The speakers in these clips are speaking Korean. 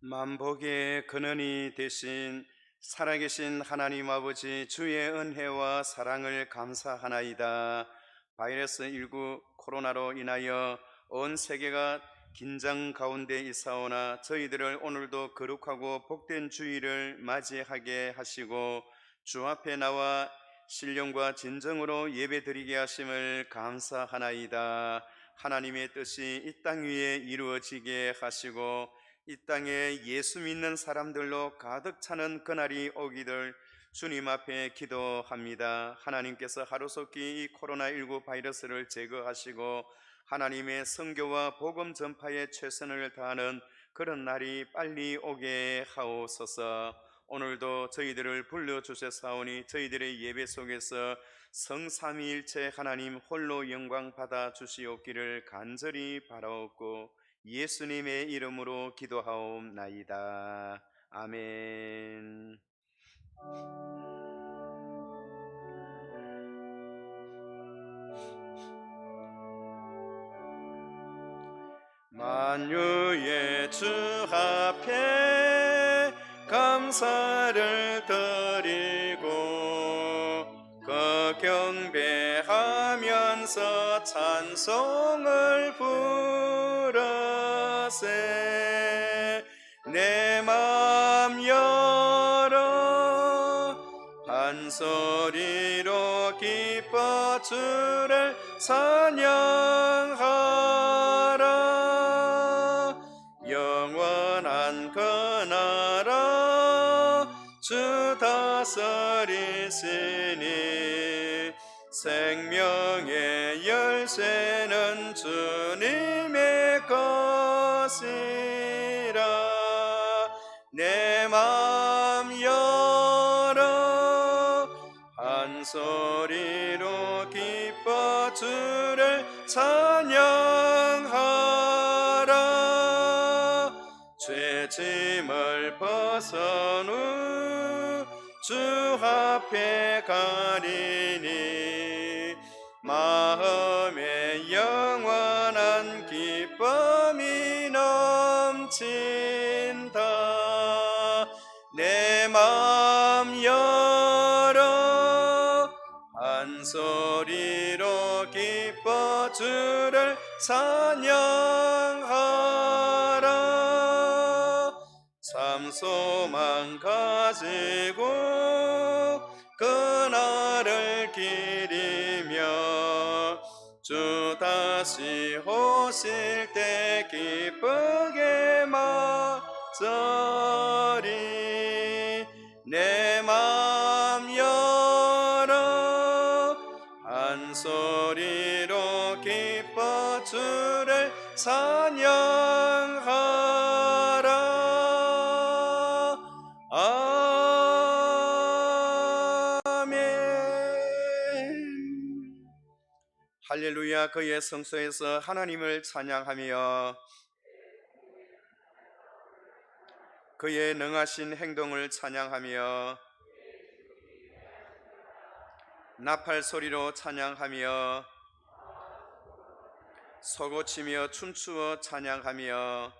만복의 근원이 되신 살아계신 하나님 아버지, 주의 은혜와 사랑을 감사하나이다. 바이러스19 코로나로 인하여 온 세계가 긴장 가운데 있사오나 저희들을 오늘도 거룩하고 복된 주일을 맞이하게 하시고 주 앞에 나와 신령과 진정으로 예배드리게 하심을 감사하나이다. 하나님의 뜻이 이 땅 위에 이루어지게 하시고 이 땅에 예수 믿는 사람들로 가득 차는 그날이 오기를 주님 앞에 기도합니다. 하나님께서 하루속히 이 코로나19 바이러스를 제거하시고 하나님의 선교와 복음 전파에 최선을 다하는 그런 날이 빨리 오게 하옵소서. 오늘도 저희들을 불러주셨사오니 저희들의 예배 속에서 성삼위일체 하나님 홀로 영광 받아 주시옵기를 간절히 바라옵고 예수님의 이름으로 기도하옵나이다. 아멘. 만유의 주 앞에 감사를 드리고 그 경배하면서 찬송을 부르세. 내 맘 열어 한 소리로 기뻐 주를 찬양하라. 영원한 그 나라 주 다스리시니 생명의 열쇠는 주님의 것이라. 내 맘 열어 한 소리로 기뻐 주를 찬양하라. 죄짐을 벗은 후 주 앞에 가리니 마음에 영원한 기쁨이 넘친다. 내 맘 열어 한 소리로 기뻐 주를 찬양하라. 참 소망 가지고 그날을 기리며 주 다시 오실 때 기쁘게 맞으리. 내 맘 열어 한 소리로 기뻐 주를 찬양하라. 아멘. 할렐루야. 그의 성소에서 하나님을 찬양하며 그의 능하신 행동을 찬양하며 나팔 소리로 찬양하며 소고치며 춤추어 찬양하며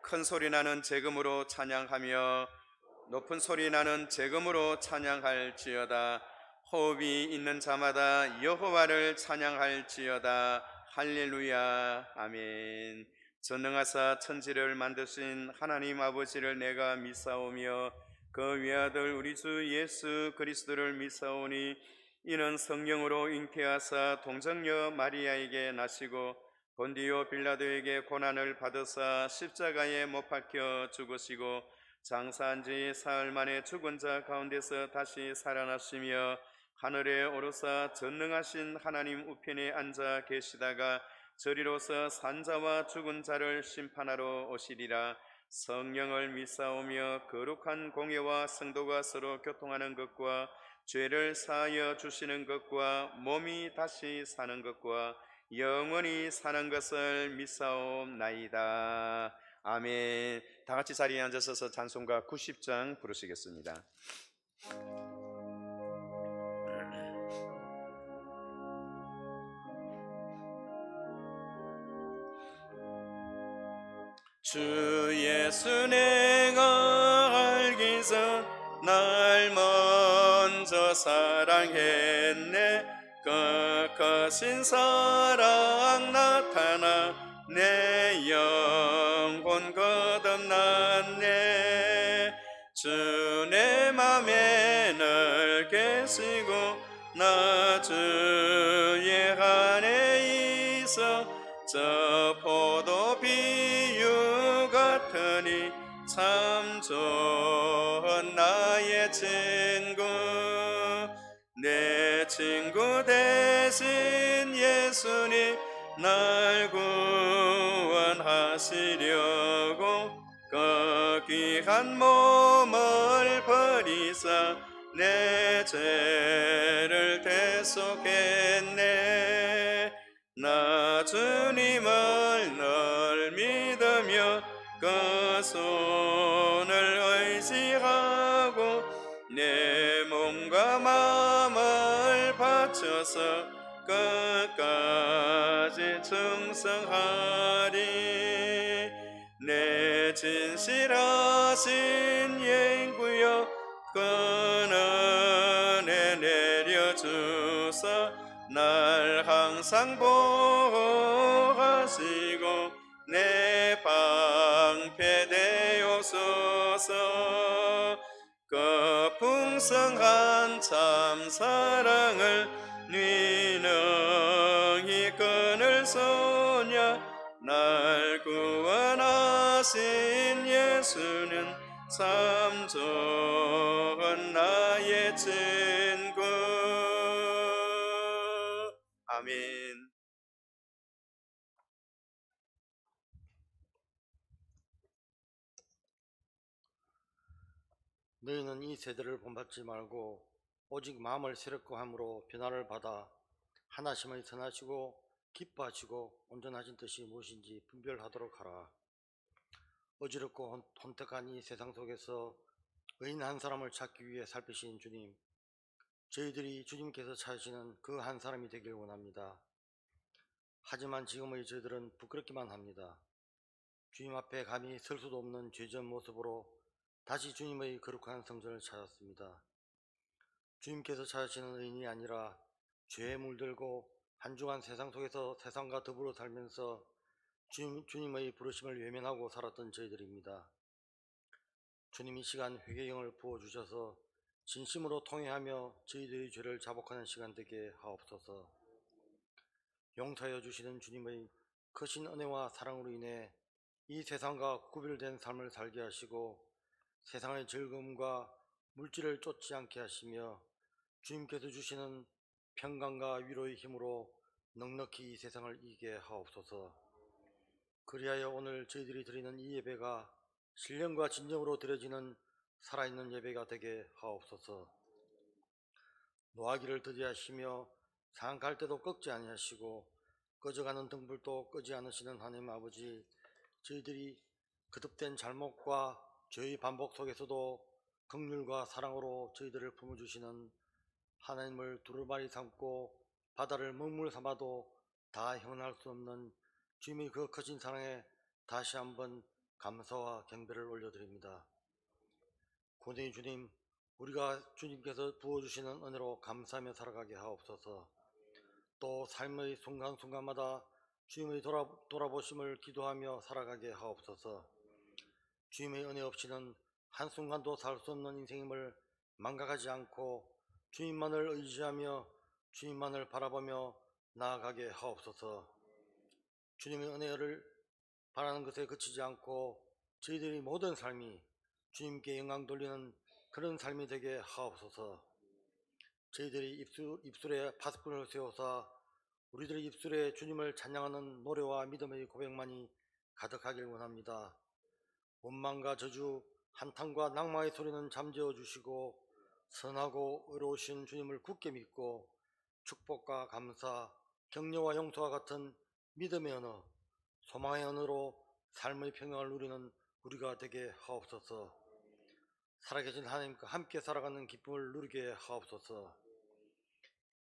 큰 소리 나는 제금으로 찬양하며 높은 소리 나는 제금으로 찬양할지어다. 호흡이 있는 자마다 여호와를 찬양할지어다. 할렐루야. 아멘. 전능하사 천지를 만드신 하나님 아버지를 내가 믿사오며 그 외아들 우리 주 예수 그리스도를 믿사오니 이는 성령으로 잉태하사 동정녀 마리아에게 나시고 본디오 빌라도에게 고난을 받으사 십자가에 못 박혀 죽으시고 장사한 지 사흘 만에 죽은 자 가운데서 다시 살아나시며 하늘에 오르사 전능하신 하나님 우편에 앉아 계시다가 저리로서 산자와 죽은 자를 심판하러 오시리라. 성령을 믿사오며 거룩한 공예와 성도가 서로 교통하는 것과 죄를 사하여 주시는 것과 몸이 다시 사는 것과 영원히 사는 것을 믿사옵나이다. 아멘. 다 같이 자리에 앉으셔서 찬송가 90장 부르시겠습니다. 주 예수 내가 알기서 날 먼저 사랑했네. 거sin 사랑 나타나 내 영혼 거듭났네. 주 내 맘에 늘 계시고 나 주의 안에 있어 저 포도 비유 같으니 참 좋은 나의 친구. 내 친구 대신 예수님 날 구원하시려고 그 귀한 몸을 버리사 내 죄를 대속했네. 나 주님을 늘 믿으며 그 손을 의지하고 내 몸과 마음을 바쳐서 끝까지 충성하리. 내 진실하신 예구여 그 은혜 내려주사 날 항상 보호하시고 내 방패 되옵소서. 그 풍성한 참 사랑을 네 능히 끊을 소냐. 날 구원하신 예수는 참 좋은 나의 친구. 아멘. 너희는 이 세대를 본받지 말고 오직 마음을 새롭고 함으로 변화를 받아 하나님의 선하시고 기뻐하시고 온전하신 뜻이 무엇인지 분별하도록 하라. 어지럽고 혼탁한 이 세상 속에서 의인 한 사람을 찾기 위해 살피신 주님, 저희들이 주님께서 찾으시는 그 한 사람이 되길 원합니다. 하지만 지금의 저희들은 부끄럽기만 합니다. 주님 앞에 감히 설 수도 없는 죄전 모습으로 다시 주님의 거룩한 성전을 찾았습니다. 주님께서 찾으시는 의인이 아니라 죄에 물들고 한 주간 세상 속에서 세상과 더불어 살면서 주님의 부르심을 외면하고 살았던 저희들입니다. 주님 이 시간 회개경을 부어주셔서 진심으로 통회하며 저희들의 죄를 자복하는 시간 되게 하옵소서. 용서하여 주시는 주님의 크신 은혜와 사랑으로 인해 이 세상과 구별된 삶을 살게 하시고 세상의 즐거움과 물질을 쫓지 않게 하시며 주님께서 주시는 평강과 위로의 힘으로 넉넉히 이 세상을 이기게 하옵소서. 그리하여 오늘 저희들이 드리는 이 예배가 신령과 진정으로 드려지는 살아있는 예배가 되게 하옵소서. 노하기를 더디하시며 상할 때도 꺾지 아니하시고 꺼져가는 등불도 끄지 않으시는 하나님 아버지, 저희들이 거듭된 잘못과 죄의 반복 속에서도 긍휼과 사랑으로 저희들을 품어주시는 하나님을 두루마리 삼고 바다를 먹물 삼아도 다 형언할 수 없는 주님의 그 크신 사랑에 다시 한번 감사와 경배를 올려드립니다. 고대의 주님, 우리가 주님께서 부어주시는 은혜로 감사하며 살아가게 하옵소서. 또 삶의 순간순간마다 주님의 돌아보심을 기도하며 살아가게 하옵소서. 주님의 은혜 없이는 한순간도 살 수 없는 인생임을 망각하지 않고 주님만을 의지하며 주님만을 바라보며 나아가게 하옵소서. 주님의 은혜를 바라는 것에 그치지 않고 저희들의 모든 삶이 주님께 영광 돌리는 그런 삶이 되게 하옵소서. 저희들이 입술에 파수꾼을 세워서 우리들의 입술에 주님을 찬양하는 노래와 믿음의 고백만이 가득하길 원합니다. 원망과 저주, 한탄과 낭망의 소리는 잠재워 주시고 선하고 의로우신 주님을 굳게 믿고 축복과 감사, 격려와 용서와 같은 믿음의 언어, 소망의 언어로 삶의 평강을 누리는 우리가 되게 하옵소서. 살아계신 하나님과 함께 살아가는 기쁨을 누리게 하옵소서.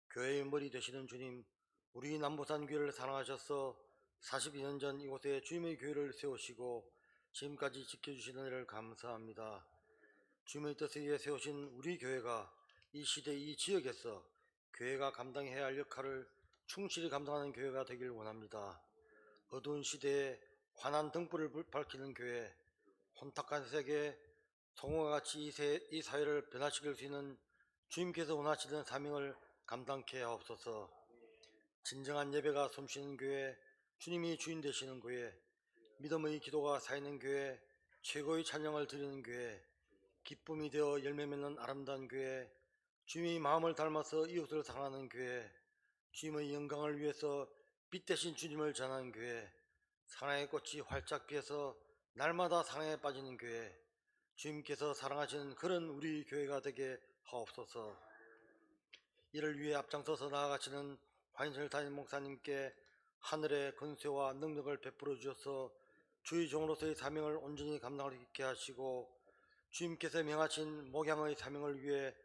교회의 머리 되시는 주님, 우리 남부산 교회를 사랑하셔서 42년 전 이곳에 주님의 교회를 세우시고 지금까지 지켜주시는 은혜를 감사합니다. 주님의 뜻에 의해 세우신 우리 교회가 이 시대 이 지역에서 교회가 감당해야 할 역할을 충실히 감당하는 교회가 되길 원합니다. 어두운 시대에 환한 등불을 밝히는 교회, 혼탁한 세계에 성호와 같이 이 사회를 변화시킬 수 있는 주님께서 원하시는 사명을 감당케 하옵소서. 진정한 예배가 숨쉬는 교회, 주님이 주인 되시는 교회, 믿음의 기도가 쌓이는 교회, 최고의 찬양을 드리는 교회, 기쁨이 되어 열매 맺는 아름다운 교회, 주님의 마음을 닮아서 이웃을 사랑하는 교회, 주님의 영광을 위해서 빛 대신 주님을 전하는 교회, 사랑의 꽃이 활짝 피어서 날마다 사랑에 빠지는 교회, 주님께서 사랑하시는 그런 우리 교회가 되게 하옵소서. 이를 위해 앞장서서 나아가시는 환인철 담임 목사님께 하늘의 권세와 능력을 베풀어 주셔서 주의 종으로서의 사명을 온전히 감당할 수 있게 하시고, 주님께서 명하신 목양의 사명을 위해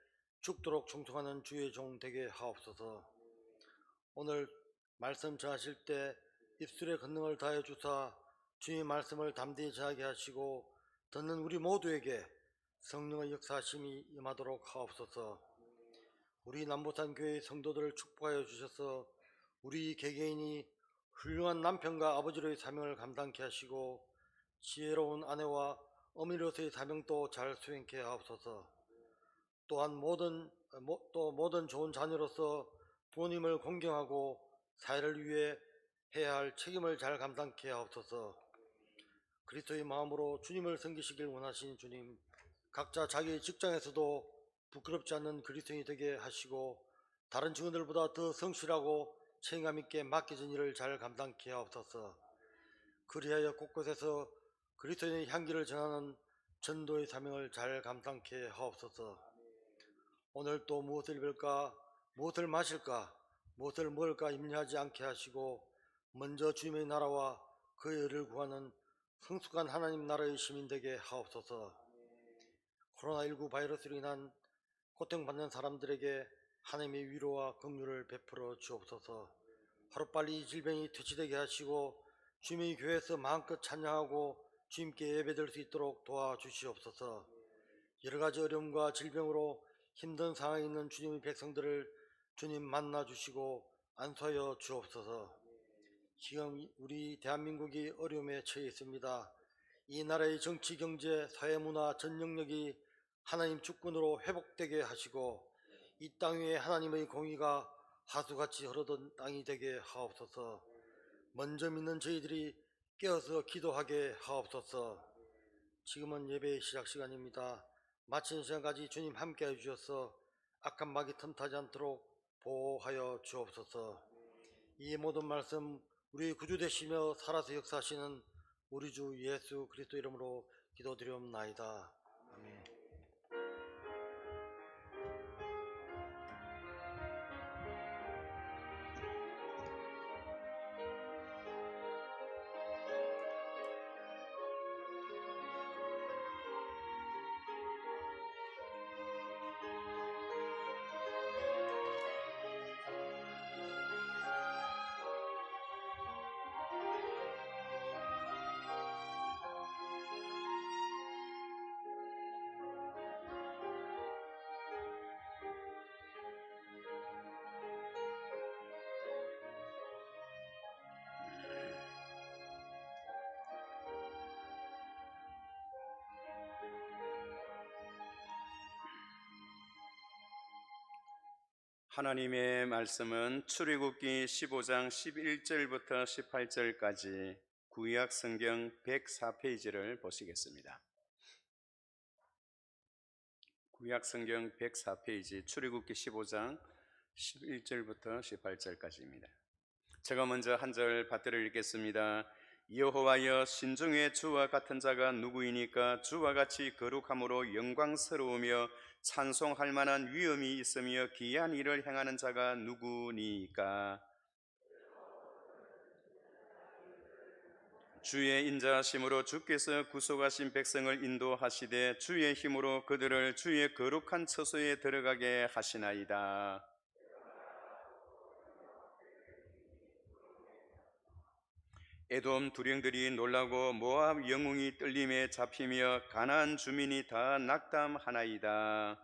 죽도록 충성하는 주의 종 되게 하옵소서. 오늘 말씀 전하실 때 입술의 권능을 다해 주사 주님의 말씀을 담대히 전하게 하시고, 듣는 우리 모두에게 성령의 역사하심이 임하도록 하옵소서. 우리 남부산 교회의 성도들을 축복하여 주셔서 우리 개개인이 훌륭한 남편과 아버지로의 사명을 감당케 하시고, 지혜로운 아내와 어머니로서의 사명도 잘 수행케 하옵소서. 또한 모든 좋은 자녀로서 부모님을 공경하고 사회를 위해 해야 할 책임을 잘 감당케 하옵소서. 그리스도의 마음으로 주님을 섬기시길 원하신 주님, 각자 자기 직장에서도 부끄럽지 않는 그리스도인이 되게 하시고, 다른 직원들보다 더 성실하고 책임감 있게 맡겨진 일을 잘 감당케 하옵소서. 그리하여 곳곳에서 그리스도인의 향기를 전하는 전도의 사명을 잘 감당케 하옵소서. 오늘 또 무엇을 입을까, 무엇을 마실까, 무엇을 먹을까 염려하지 않게 하시고, 먼저 주님의 나라와 그의 의를 구하는 성숙한 하나님 나라의 시민 되게 하옵소서. 코로나19 바이러스로 인한 고통받는 사람들에게 하나님의 위로와 긍휼을 베풀어 주옵소서. 하루빨리 이 질병이 퇴치되게 하시고 주님의 교회에서 마음껏 찬양하고 주님께 예배드릴 수 있도록 도와주시옵소서. 여러가지 어려움과 질병으로 힘든 상황에 있는 주님의 백성들을 주님 만나주시고 안수하여 주옵소서. 지금 우리 대한민국이 어려움에 처해 있습니다. 이 나라의 정치, 경제, 사회, 문화 전 영역이 하나님 주권으로 회복되게 하시고, 이 땅 위에 하나님의 공의가 하수같이 흐르던 땅이 되게 하옵소서. 먼저 믿는 저희들이 깨어서 기도하게 하옵소서. 지금은 예배의 시작 시간입니다. 마치는 시간까지 주님 함께 해주셔서 악한 마귀 틈타지 않도록 보호하여 주옵소서. 이 모든 말씀 우리 구주 되시며 살아서 역사하시는 우리 주 예수 그리스도 이름으로 기도드리옵나이다. 아멘. 하나님의 말씀은 출애굽기 15장 11절부터 18절까지 구약 성경 104페이지를 보시겠습니다. 구약 성경 104페이지 출애굽기 15장 11절부터 18절까지입니다. 제가 먼저 한 절 받들어 읽겠습니다. 여호와여, 신중에 주와 같은 자가 누구이니까? 주와 같이 거룩함으로 영광스러우며 찬송할 만한 위엄이 있으며 기이한 일을 행하는 자가 누구니까? 주의 인자하심으로 주께서 구속하신 백성을 인도하시되 주의 힘으로 그들을 주의 거룩한 처소에 들어가게 하시나이다. 에돔 두령들이 놀라고 모압 영웅이 떨림에 잡히며 가나안 주민이 다 낙담하나이다.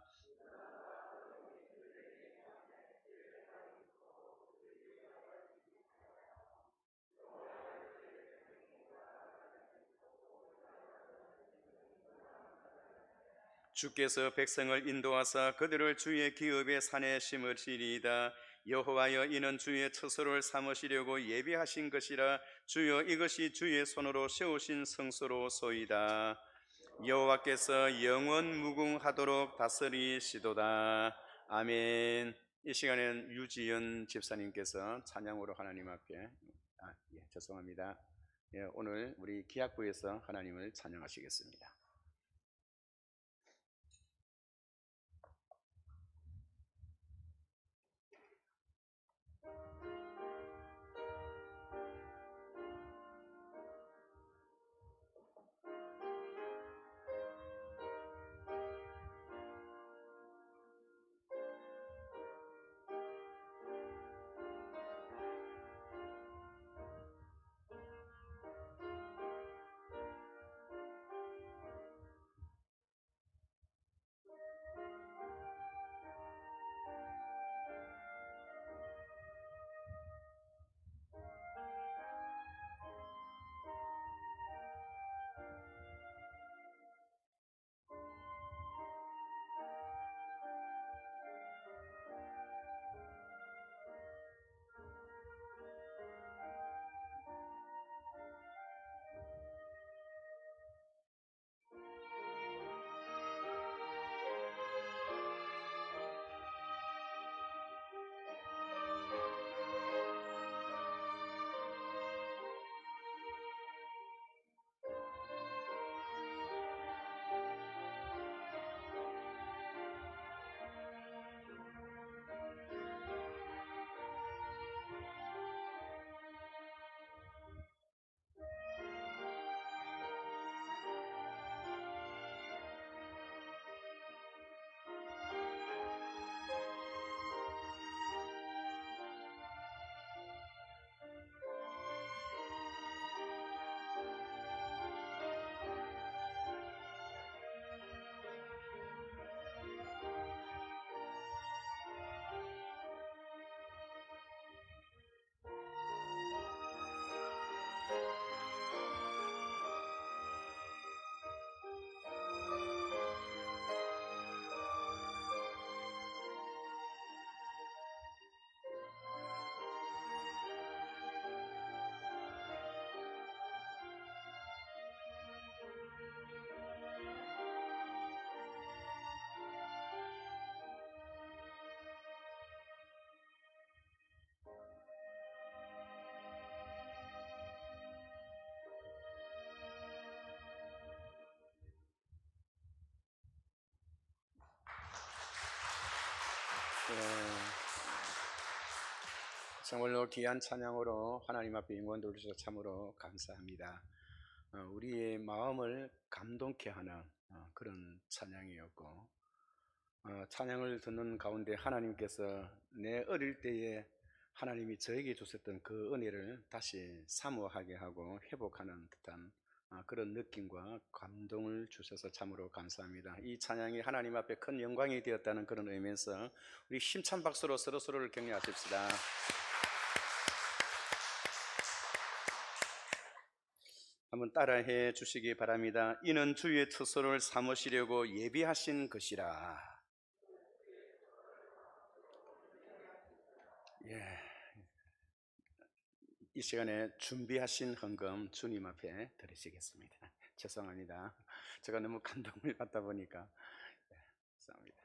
주께서 백성을 인도하사 그들을 주의 기업의 산에 심으시리이다. 여호와여, 이는 주의 처소를 삼으시려고 예비하신 것이라. 주여, 이것이 주의 손으로 세우신 성소로소이다. 여호와께서 영원 무궁하도록 다스리시도다. 아멘. 이 시간에는 유지연 집사님께서 찬양으로 하나님 앞에 죄송합니다. 오늘 우리 기악부에서 하나님을 찬양하시겠습니다. 정말로 귀한 찬양으로 하나님 앞에 영광 돌리셔서 참으로 감사합니다. 우리의 마음을 감동케 하는 그런 찬양이었고, 찬양을 듣는 가운데 하나님께서 내 어릴 때에 하나님이 저에게 주셨던 그 은혜를 다시 사모하게 하고 회복하는 듯한 그런 느낌과 감동을 주셔서 참으로 감사합니다. 이 찬양이 하나님 앞에 큰 영광이 되었다는 그런 의미에서 우리 힘찬 박수로 서로서로를 격려하십시다. 한번 따라해 주시기 바랍니다. 이는 주의 처소를 삼으시려고 예비하신 것이라. 이 시간에 준비하신 헌금 주님 앞에 드리시겠습니다. 죄송합니다. 제가 너무 감동을 받다 보니까 죄송합니다.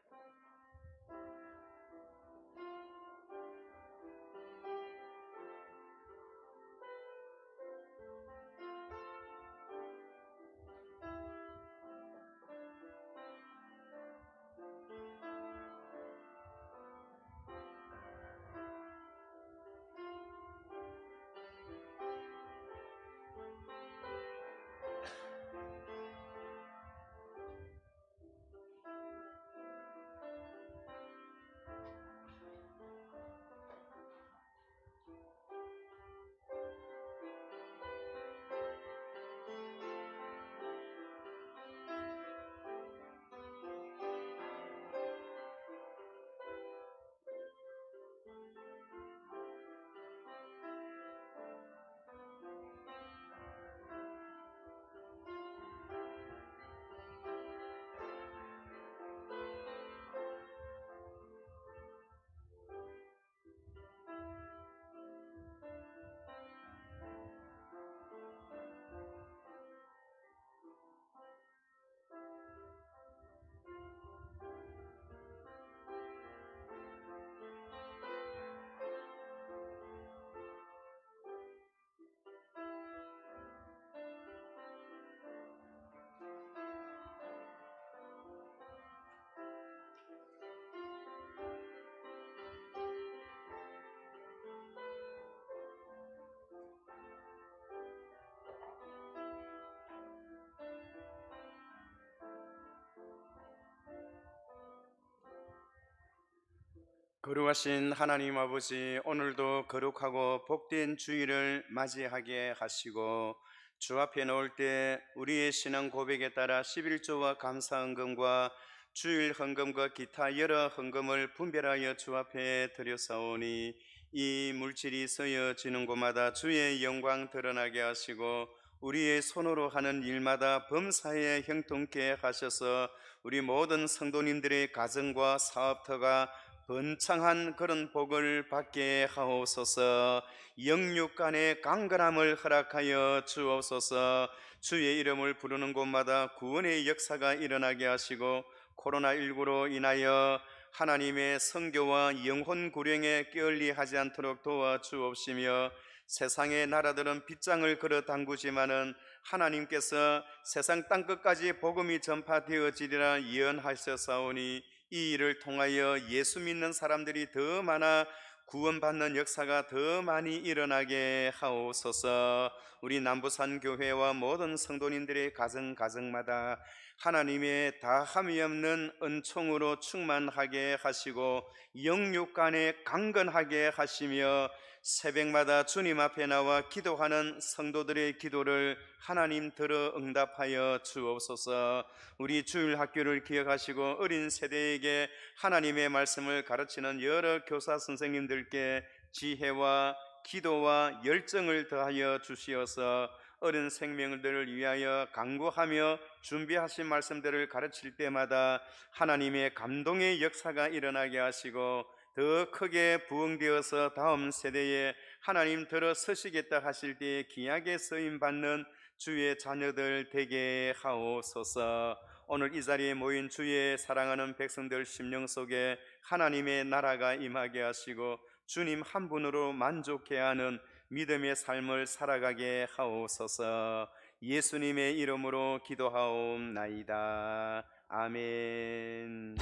거룩하신 하나님 아버지, 오늘도 거룩하고 복된 주일을 맞이하게 하시고 주 앞에 놓을 때 우리의 신앙 고백에 따라 11조와 감사 헌금과 주일 헌금과 기타 여러 헌금을 분별하여 주 앞에 드려사오니 이 물질이 쓰여지는 곳마다 주의 영광 드러나게 하시고 우리의 손으로 하는 일마다 범사에 형통케 하셔서 우리 모든 성도님들의 가정과 사업터가 번창한 그런 복을 받게 하옵소서. 영육간의 강건함을 허락하여 주옵소서. 주의 이름을 부르는 곳마다 구원의 역사가 일어나게 하시고 코로나19로 인하여 하나님의 성교와 영혼 구령에 게을리하지 않도록 도와주옵시며 세상의 나라들은 빗장을 걸어 당구지만은 하나님께서 세상 땅끝까지 복음이 전파되어지리라 예언하셨사오니 이 일을 통하여 예수 믿는 사람들이 더 많아 구원받는 역사가 더 많이 일어나게 하옵소서. 우리 남부산 교회와 모든 성도님들의 가정마다 하나님의 다함이 없는 은총으로 충만하게 하시고 영육간에 강건하게 하시며 새벽마다 주님 앞에 나와 기도하는 성도들의 기도를 하나님 들어 응답하여 주옵소서. 우리 주일 학교를 기억하시고 어린 세대에게 하나님의 말씀을 가르치는 여러 교사 선생님들께 지혜와 기도와 열정을 더하여 주시어서 어린 생명들을 위하여 간구하며 준비하신 말씀들을 가르칠 때마다 하나님의 감동의 역사가 일어나게 하시고 더 크게 부흥되어서 다음 세대에 하나님 들어 서시겠다 하실 때에 귀하게 쓰임 받는 주의 자녀들 되게 하옵소서. 오늘 이 자리에 모인 주의 사랑하는 백성들 심령 속에 하나님의 나라가 임하게 하시고 주님 한 분으로 만족해 하는 믿음의 삶을 살아가게 하옵소서. 예수님의 이름으로 기도하옵나이다. 아멘.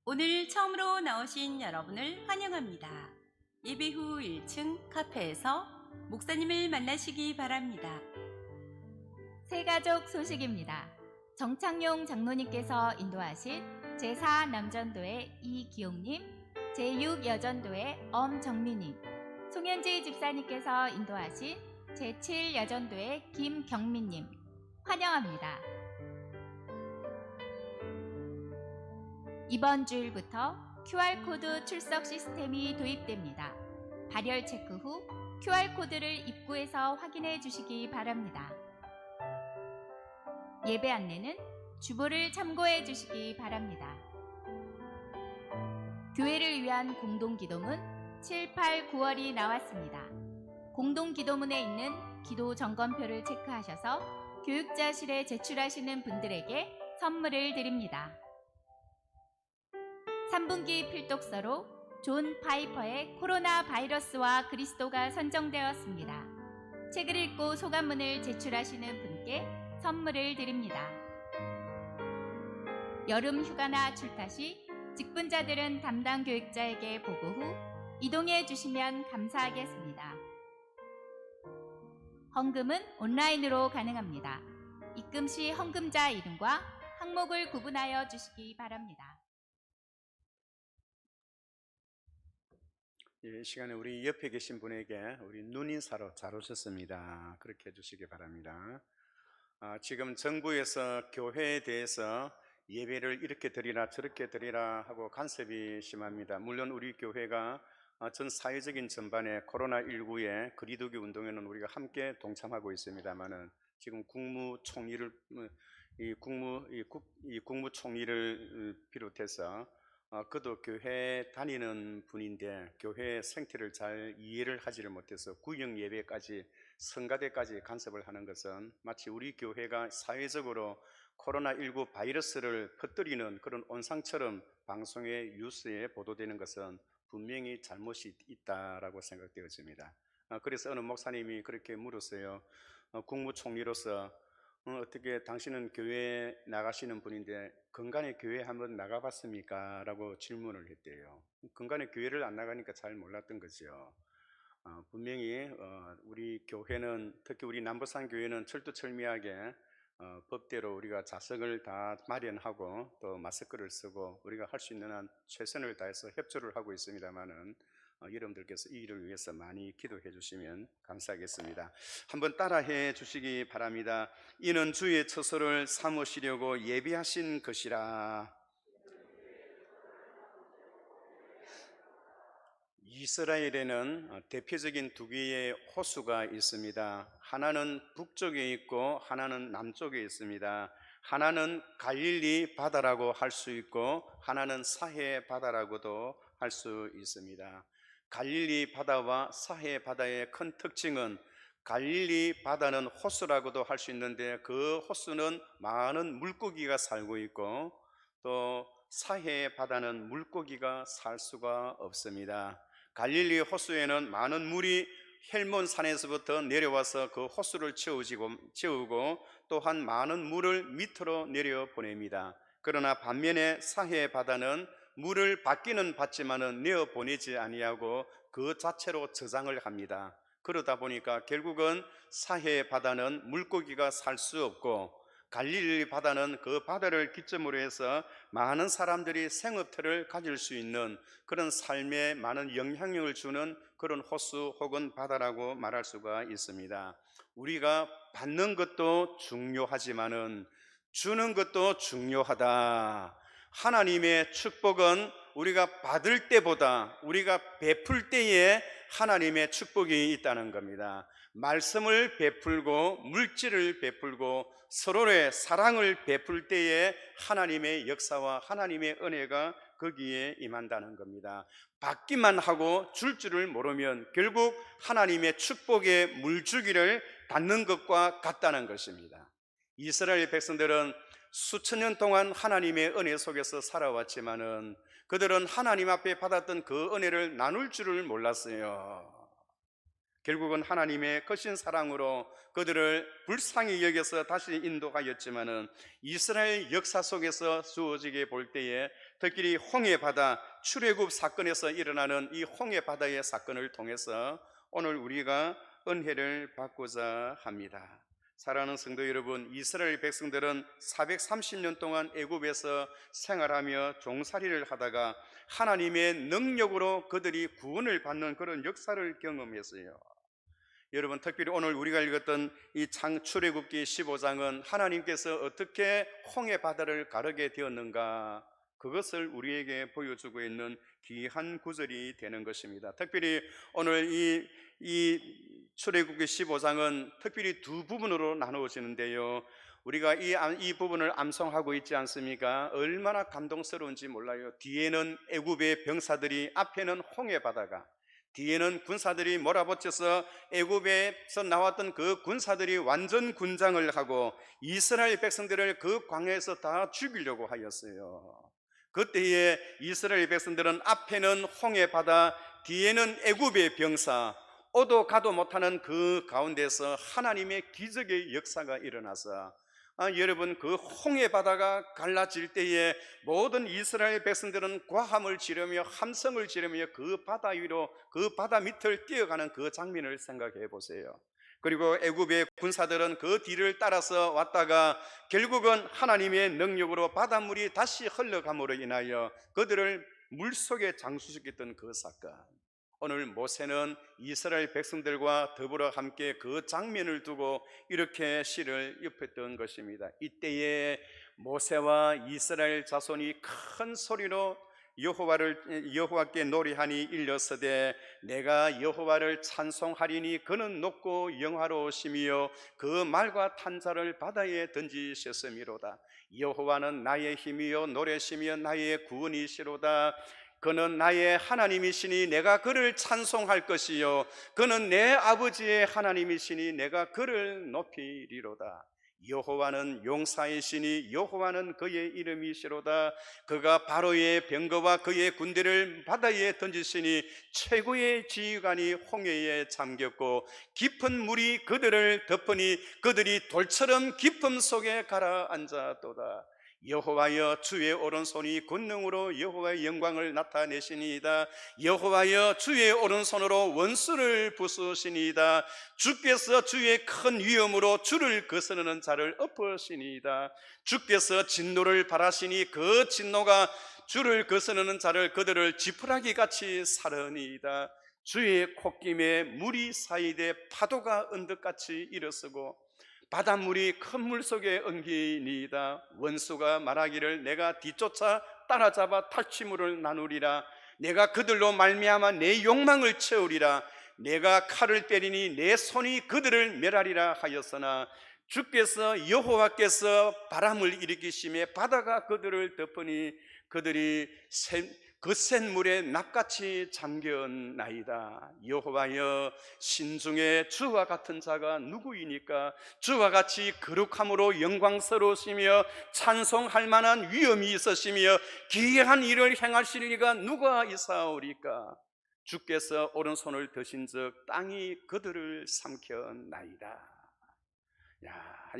오늘 처음으로 나오신 여러분을 환영합니다. 예배 후 1층 카페에서 목사님을 만나시기 바랍니다. 새가족 소식입니다. 정창용 장로님께서 인도하신 제4 남전도의 이기용님, 제6 여전도의 엄정미님, 송현지 집사님께서 인도하신 제7 여전도의 김경민님 환영합니다. 이번 주일부터 QR코드 출석 시스템이 도입됩니다. 발열 체크 후 QR코드를 입구에서 확인해 주시기 바랍니다. 예배 안내는 주보를 참고해 주시기 바랍니다. 교회를 위한 공동기도문 7, 8, 9월이 나왔습니다. 공동기도문에 있는 기도 점검표를 체크하셔서 교육자실에 제출하시는 분들에게 선물을 드립니다. 3분기 필독서로 존 파이퍼의 코로나 바이러스와 그리스도가 선정되었습니다. 책을 읽고 소감문을 제출하시는 분께 선물을 드립니다. 여름 휴가나 출타 시 직분자들은 담당 교육자에게 보고 후 이동해 주시면 감사하겠습니다. 헌금은 온라인으로 가능합니다. 입금 시 헌금자 이름과 항목을 구분하여 주시기 바랍니다. 이 시간에 우리 옆에 계신 분에게 우리 눈인사로 잘 오셨습니다. 그렇게 해주시기 바랍니다. 지금 정부에서 교회에 대해서 예배를 이렇게 드리라 저렇게 드리라 하고 간섭이 심합니다. 물론 우리 교회가 전 사회적인 전반에 코로나19의 거리두기 운동에는 우리가 함께 동참하고 있습니다만은 지금 국무총리를 비롯해서 그도 교회 다니는 분인데 교회 생태를 잘 이해를 하지를 못해서 구역 예배까지 성가대까지 간섭을 하는 것은 마치 우리 교회가 사회적으로 코로나19 바이러스를 퍼뜨리는 그런 온상처럼 방송에 뉴스에 보도되는 것은 분명히 잘못이 있다라고 생각되어집니다. 그래서 어느 목사님이 그렇게 물었어요. 국무총리로서 어떻게 당신은 교회 나가시는 분인데 건간의 교회 한번 나가봤습니까? 라고 질문을 했대요. 건간의 교회를 안 나가니까 잘 몰랐던 거죠. 분명히 우리 교회는, 특히 우리 남부산 교회는 철두철미하게 법대로 우리가 좌석을 다 마련하고 또 마스크를 쓰고 우리가 할 수 있는 한 최선을 다해서 협조를 하고 있습니다만은 여러분들께서 이 일을 위해서 많이 기도해 주시면 감사하겠습니다. 한번 따라해 주시기 바랍니다. 이는 주의 처소를 삼으시려고 예비하신 것이라. 이스라엘에는 대표적인 두 개의 호수가 있습니다. 하나는 북쪽에 있고 하나는 남쪽에 있습니다. 하나는 갈릴리 바다라고 할 수 있고 하나는 사해 바다라고도 할 수 있습니다. 갈릴리 바다와 사해 바다의 큰 특징은, 갈릴리 바다는 호수라고도 할 수 있는데 그 호수는 많은 물고기가 살고 있고, 또 사해 바다는 물고기가 살 수가 없습니다. 갈릴리 호수에는 많은 물이 헬몬 산에서부터 내려와서 그 호수를 채우고 또한 많은 물을 밑으로 내려 보냅니다. 그러나 반면에 사해 바다는 물을 받기는 받지만은 내어 보내지 아니하고 그 자체로 저장을 합니다. 그러다 보니까 결국은 사해 바다는 물고기가 살 수 없고, 갈릴리 바다는 그 바다를 기점으로 해서 많은 사람들이 생업터를 가질 수 있는 그런 삶에 많은 영향력을 주는 그런 호수 혹은 바다라고 말할 수가 있습니다. 우리가 받는 것도 중요하지만은 주는 것도 중요하다. 하나님의 축복은 우리가 받을 때보다 우리가 베풀 때에 하나님의 축복이 있다는 겁니다. 말씀을 베풀고 물질을 베풀고 서로의 사랑을 베풀 때에 하나님의 역사와 하나님의 은혜가 거기에 임한다는 겁니다. 받기만 하고 줄 줄을 모르면 결국 하나님의 축복의 물주기를 닫는 것과 같다는 것입니다. 이스라엘 백성들은 수천 년 동안 하나님의 은혜 속에서 살아왔지만은 그들은 하나님 앞에 받았던 그 은혜를 나눌 줄을 몰랐어요. 결국은 하나님의 거신 사랑으로 그들을 불쌍히 여겨서 다시 인도하였지만은 이스라엘 역사 속에서 주어지게 볼 때에 특히 홍해바다 출애굽 사건에서 일어나는 이 홍해바다의 사건을 통해서 오늘 우리가 은혜를 받고자 합니다. 사랑하는 성도 여러분, 이스라엘 백성들은 430년 동안 애굽에서 생활하며 종살이를 하다가 하나님의 능력으로 그들이 구원을 받는 그런 역사를 경험했어요. 여러분, 특별히 오늘 우리가 읽었던 이 출애굽기 15장은 하나님께서 어떻게 홍해 바다를 가르게 되었는가, 그것을 우리에게 보여주고 있는 귀한 구절이 되는 것입니다. 특별히 오늘 이 출애굽기 15장은 특별히 두 부분으로 나누어지는데요, 우리가 이 부분을 암송하고 있지 않습니까? 얼마나 감동스러운지 몰라요. 뒤에는 애굽의 병사들이, 앞에는 홍해 바다가, 뒤에는 군사들이 몰아붙여서 애굽에서 나왔던 그 군사들이 완전 군장을 하고 이스라엘 백성들을 그 광야에서 다 죽이려고 하였어요. 그때에 이스라엘 백성들은 앞에는 홍해 바다, 뒤에는 애굽의 병사, 오도 가도 못하는 그 가운데서 하나님의 기적의 역사가 일어나서 여러분, 그 홍해 바다가 갈라질 때에 모든 이스라엘 백성들은 과함을 지르며 함성을 지르며 그 바다 위로, 그 바다 밑을 뛰어가는 그 장면을 생각해 보세요. 그리고 애굽의 군사들은 그 뒤를 따라서 왔다가 결국은 하나님의 능력으로 바닷물이 다시 흘러감으로 인하여 그들을 물속에 장수시켰던 그 사건, 오늘 모세는 이스라엘 백성들과 더불어 함께 그 장면을 두고 이렇게 시를 읊었던 것입니다. 이때에 모세와 이스라엘 자손이 큰 소리로 여호와께 노래하니 일렀으되 내가 여호와를 찬송하리니 그는 높고 영화로우시며 그 말과 탄자를 바다에 던지셨음이로다. 여호와는 나의 힘이요 노래시며 나의 구원이시로다. 그는 나의 하나님이시니 내가 그를 찬송할 것이요 그는 내 아버지의 하나님이시니 내가 그를 높이리로다. 여호와는 용사이시니 여호와는 그의 이름이시로다. 그가 바로의 병거와 그의 군대를 바다에 던지시니 최고의 지휘관이 홍해에 잠겼고 깊은 물이 그들을 덮으니 그들이 돌처럼 깊음 속에 가라앉았도다. 여호와여 주의 오른손이 권능으로 여호와의 영광을 나타내시니이다. 여호와여 주의 오른손으로 원수를 부수시니이다. 주께서 주의 큰 위엄으로 주를 거스르는 자를 엎으시니이다. 주께서 진노를 발하시니 그 진노가 주를 거스르는 자를 그들을 지푸라기 같이 사르니이다. 주의 콧김에 물이 사이되 파도가 언덕같이 일어서고 바닷물이 큰 물 속에 엉기니이다. 원수가 말하기를 내가 뒤쫓아 따라잡아 탈취물을 나누리라. 내가 그들로 말미암아 내 욕망을 채우리라. 내가 칼을 때리니 내 손이 그들을 멸하리라 하였으나 주께서 여호와께서 바람을 일으키심에 바다가 그들을 덮으니 그들이 거센 물에 납같이 잠겼나이다. 여호와여 신중에 주와 같은 자가 누구이니까? 주와 같이 거룩함으로 영광스러우시며 찬송할 만한 위엄이 있으시며 기이한 일을 행하실 이가 누가 있사오리까? 주께서 오른손을 드신즉 땅이 그들을 삼켰나이다.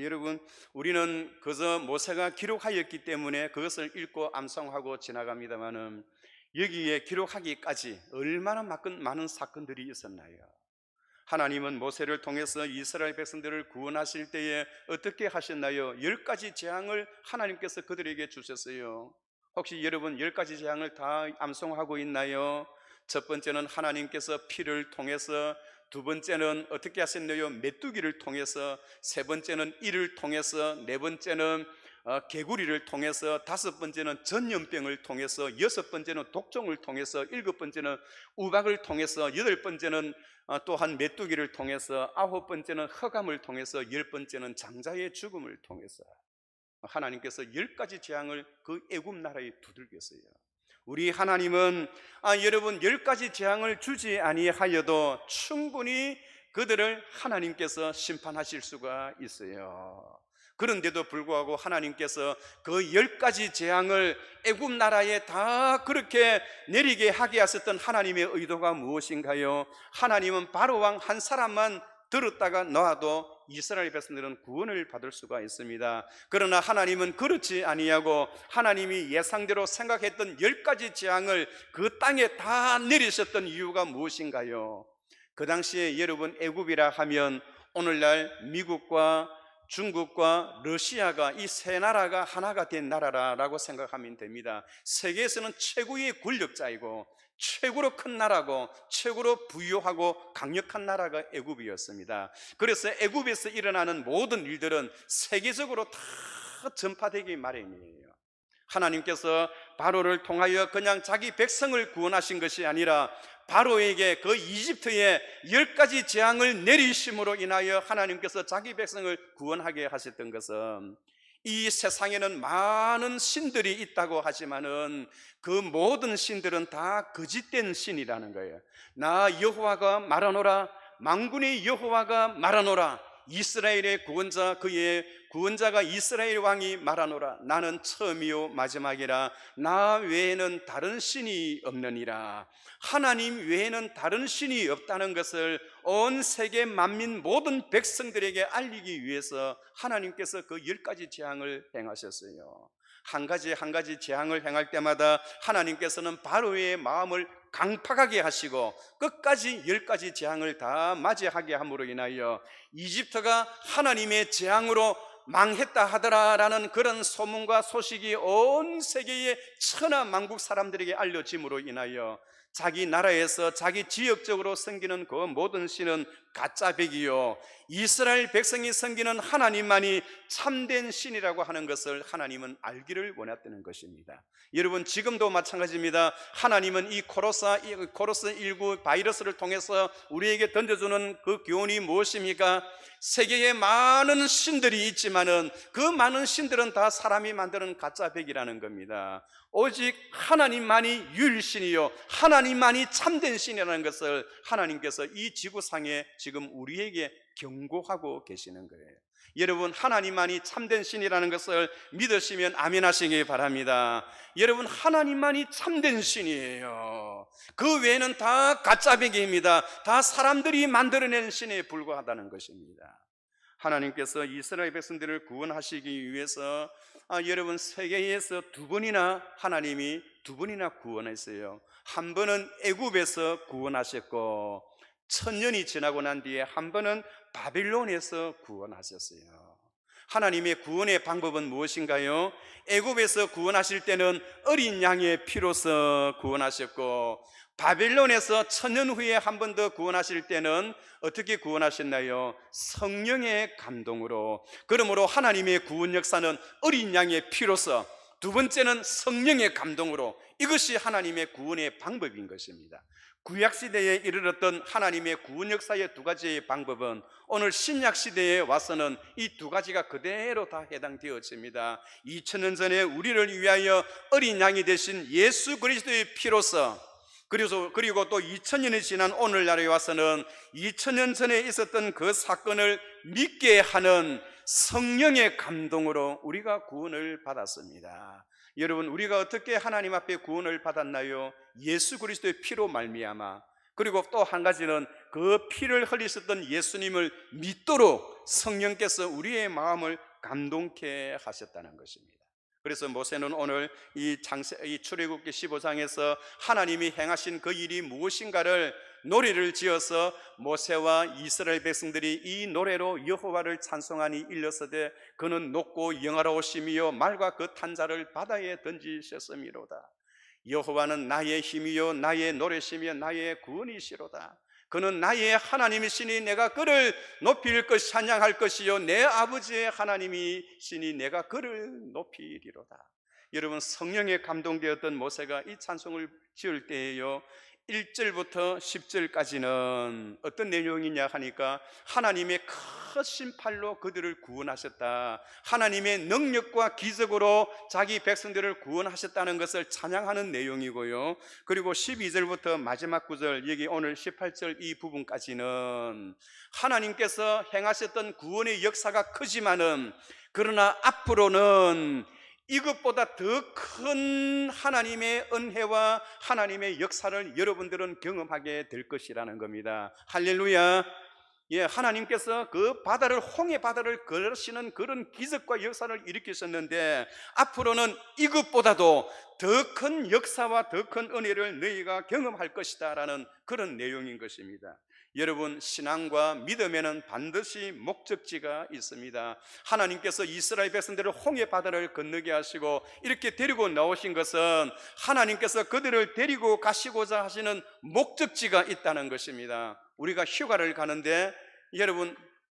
여러분, 우리는 그저 모세가 기록하였기 때문에 그것을 읽고 암송하고 지나갑니다마는 여기에 기록하기까지 얼마나 많은 사건들이 있었나요? 하나님은 모세를 통해서 이스라엘 백성들을 구원하실 때에 어떻게 하셨나요? 10가지 재앙을 하나님께서 그들에게 주셨어요. 혹시 여러분 10가지 재앙을 다 암송하고 있나요? 첫 번째는 하나님께서 피를 통해서, 두 번째는 어떻게 하셨나요? 메뚜기를 통해서, 세 번째는 이를 통해서, 네 번째는 개구리를 통해서, 다섯 번째는 전염병을 통해서, 여섯 번째는 독종을 통해서, 일곱 번째는 우박을 통해서, 여덟 번째는 또한 메뚜기를 통해서, 아홉 번째는 흑암을 통해서, 열 번째는 장자의 죽음을 통해서 하나님께서 10가지 재앙을 그 애굽 나라에 두들겼어요. 우리 하나님은 여러분 10가지 재앙을 주지 아니하여도 충분히 그들을 하나님께서 심판하실 수가 있어요. 그런데도 불구하고 하나님께서 그 10가지 재앙을 애굽 나라에 다 그렇게 내리게 하게 하셨던 하나님의 의도가 무엇인가요? 하나님은 바로 왕 한 사람만 들었다가 놔도 이스라엘 백성들은 구원을 받을 수가 있습니다. 그러나 하나님은 그렇지 아니하고 하나님이 예상대로 생각했던 10가지 재앙을 그 땅에 다 내리셨던 이유가 무엇인가요? 그 당시에 여러분 애굽이라 하면 오늘날 미국과 중국과 러시아가 이 세 나라가 하나가 된 나라라고 생각하면 됩니다. 세계에서는 최고의 권력자이고 최고로 큰 나라고 최고로 부유하고 강력한 나라가 애굽이었습니다. 그래서 애굽에서 일어나는 모든 일들은 세계적으로 다 전파되기 마련이에요. 하나님께서 바로를 통하여 그냥 자기 백성을 구원하신 것이 아니라 바로에게 그 이집트에 10가지 재앙을 내리심으로 인하여 하나님께서 자기 백성을 구원하게 하셨던 것은, 이 세상에는 많은 신들이 있다고 하지만은 그 모든 신들은 다 거짓된 신이라는 거예요. 나 여호와가 말하노라, 만군의 여호와가 말하노라, 이스라엘의 구원자, 그의 구원자가 이스라엘 왕이 말하노라, 나는 처음이요 마지막이라, 나 외에는 다른 신이 없느니라. 하나님 외에는 다른 신이 없다는 것을 온 세계 만민 모든 백성들에게 알리기 위해서 하나님께서 그 10가지 재앙을 행하셨어요. 한 가지 한 가지 재앙을 행할 때마다 하나님께서는 바로의 마음을 강팍하게 하시고 끝까지 10가지 재앙을 다 맞이하게 함으로 인하여 이집트가 하나님의 재앙으로 망했다 하더라라는 그런 소문과 소식이 온 세계의 천하 만국 사람들에게 알려짐으로 인하여 자기 나라에서 자기 지역적으로 섬기는 그 모든 신은 가짜 백이요, 이스라엘 백성이 섬기는 하나님만이 참된 신이라고 하는 것을 하나님은 알기를 원했다는 것입니다. 여러분, 지금도 마찬가지입니다. 하나님은 이 코로나19 바이러스를 통해서 우리에게 던져주는 그 교훈이 무엇입니까? 세계에 많은 신들이 있지만은 그 많은 신들은 다 사람이 만드는 가짜 백이라는 겁니다. 오직 하나님만이 유일신이요, 하나님만이 참된 신이라는 것을 하나님께서 이 지구상에 지금 우리에게 경고하고 계시는 거예요. 여러분, 하나님만이 참된 신이라는 것을 믿으시면 아멘 하시기 바랍니다. 여러분, 하나님만이 참된 신이에요. 그 외에는 다 가짜배기입니다. 다 사람들이 만들어낸 신에 불과하다는 것입니다. 하나님께서 이스라엘 백성들을 구원하시기 위해서 여러분 세계에서 두 번이나 하나님이 두 번이나 구원했어요. 한 번은 애굽에서 구원하셨고 1000년이 지나고 난 뒤에 한 번은 바빌론에서 구원하셨어요. 하나님의 구원의 방법은 무엇인가요? 애굽에서 구원하실 때는 어린 양의 피로서 구원하셨고 바빌론에서 1000년 후에 한 번 더 구원하실 때는 어떻게 구원하셨나요? 성령의 감동으로. 그러므로 하나님의 구원 역사는 어린 양의 피로서, 두 번째는 성령의 감동으로. 이것이 하나님의 구원의 방법인 것입니다. 구약시대에 이르렀던 하나님의 구원 역사의 두 가지의 방법은 오늘 신약시대에 와서는 이 두 가지가 그대로 다 해당되어집니다. 2000년 전에 우리를 위하여 어린 양이 되신 예수 그리스도의 피로서, 그리고 또 2000년이 지난 오늘날에 와서는 2000년 전에 있었던 그 사건을 믿게 하는 성령의 감동으로 우리가 구원을 받았습니다. 여러분, 우리가 어떻게 하나님 앞에 구원을 받았나요? 예수 그리스도의 피로 말미암아. 그리고 또 한 가지는 그 피를 흘리셨던 예수님을 믿도록 성령께서 우리의 마음을 감동케 하셨다는 것입니다. 그래서 모세는 오늘 이 출애굽기 15장에서 하나님이 행하신 그 일이 무엇인가를 노래를 지어서 모세와 이스라엘 백성들이 이 노래로 여호와를 찬송하니 일러서되 그는 높고 영화로우시며 말과 그 탄자를 바다에 던지셨음이로다. 여호와는 나의 힘이요 나의 노래시며 나의 구원이시로다. 그는 나의 하나님이시니 내가 그를 높일 것 찬양할 것이요 내 아버지의 하나님이시니 내가 그를 높이리로다. 여러분, 성령에 감동되었던 모세가 이 찬송을 지을 때에요 1절부터 10절까지는 어떤 내용이냐 하니까 하나님의 크신 팔로 그들을 구원하셨다, 하나님의 능력과 기적으로 자기 백성들을 구원하셨다는 것을 찬양하는 내용이고요. 그리고 12절부터 마지막 구절, 여기 오늘 18절 이 부분까지는 하나님께서 행하셨던 구원의 역사가 크지만은 그러나 앞으로는 이것보다 더 큰 하나님의 은혜와 하나님의 역사를 여러분들은 경험하게 될 것이라는 겁니다. 할렐루야. 예, 하나님께서 그 바다를, 홍해 바다를 걸으시는 그런 기적과 역사를 일으키셨는데 앞으로는 이것보다도 더 큰 역사와 더 큰 은혜를 너희가 경험할 것이다 라는 그런 내용인 것입니다. 여러분, 신앙과 믿음에는 반드시 목적지가 있습니다. 하나님께서 이스라엘 백성들을 홍해 바다를 건너게 하시고 이렇게 데리고 나오신 것은 하나님께서 그들을 데리고 가시고자 하시는 목적지가 있다는 것입니다. 우리가 휴가를 가는데 여러분,